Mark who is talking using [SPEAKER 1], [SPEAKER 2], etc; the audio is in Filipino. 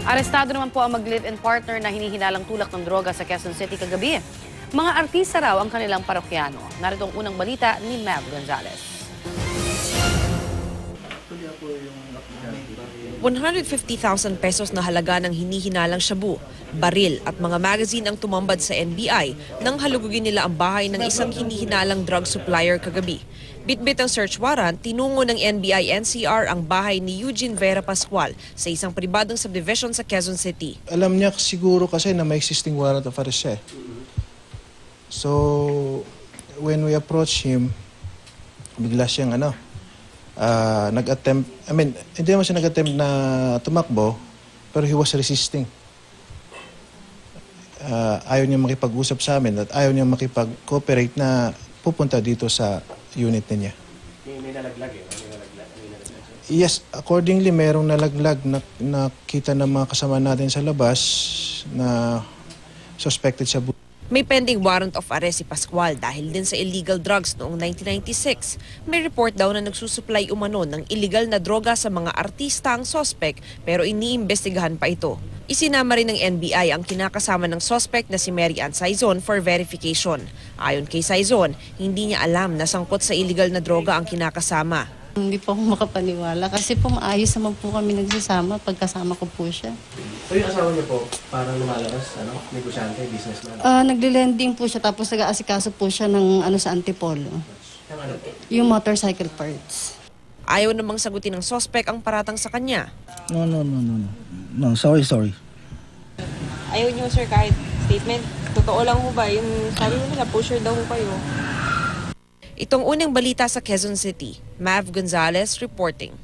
[SPEAKER 1] Arestado naman po ang mag-live-in partner na hinihinalang tulak ng droga sa Quezon City kagabi. Mga artista raw ang kanilang parokyano. Narito ang unang balita ni Mav Gonzalez.
[SPEAKER 2] 150,000 pesos na halaga ng hinihinalang shabu, baril at mga magazine ang tumambad sa NBI nang halugugin nila ang bahay ng isang hinihinalang drug supplier kagabi. Bitbit ang search warrant, tinungo ng NBI-NCR ang bahay ni Eugene Vera Pascual sa isang pribadong subdivision sa Quezon City.
[SPEAKER 3] Alam niya siguro kasi na may existing warrant of arrest siya. So, when we approach him, bigla siyang nag-attempt, hindi naman siya nag-attempt na tumakbo, pero he was resisting. Ayaw niya makipag-usap sa amin at ayaw niya makipag-cooperate na pupunta dito sa unit niya.
[SPEAKER 4] May nalaglag eh?
[SPEAKER 3] Yes, accordingly, merong nalaglag na nakita ng mga kasama natin sa labas na suspected sa
[SPEAKER 2] May pending warrant of arrest si Pascual dahil din sa illegal drugs noong 1996. May report daw na nagsusupply umano ng illegal na droga sa mga artista ang suspect pero iniimbestigahan pa ito. Isinama rin ng NBI ang kinakasama ng suspect na si Mary Ann Saizon for verification. Ayon kay Saizon, hindi niya alam na sangkot sa illegal na droga ang kinakasama.
[SPEAKER 5] Hindi po ako makapaniwala kasi po maayos naman po kami nagsasama pagkasama ko po siya.
[SPEAKER 4] So yung asawa niyo po, parang lumalabas, negosyante, businessman?
[SPEAKER 5] Nagli-lending po siya tapos nag-aasikaso po siya ng sa Antipolo. Yung motorcycle parts.
[SPEAKER 2] Ayaw namang sagutin ng suspect ang paratang sa kanya.
[SPEAKER 6] No, sorry.
[SPEAKER 7] Ayaw niyo sir kahit statement. Totoo lang ho ba? Yung sabi nila, pusher daw ho kayo.
[SPEAKER 2] Itong unang balita sa Quezon City, Mav Gonzalez reporting.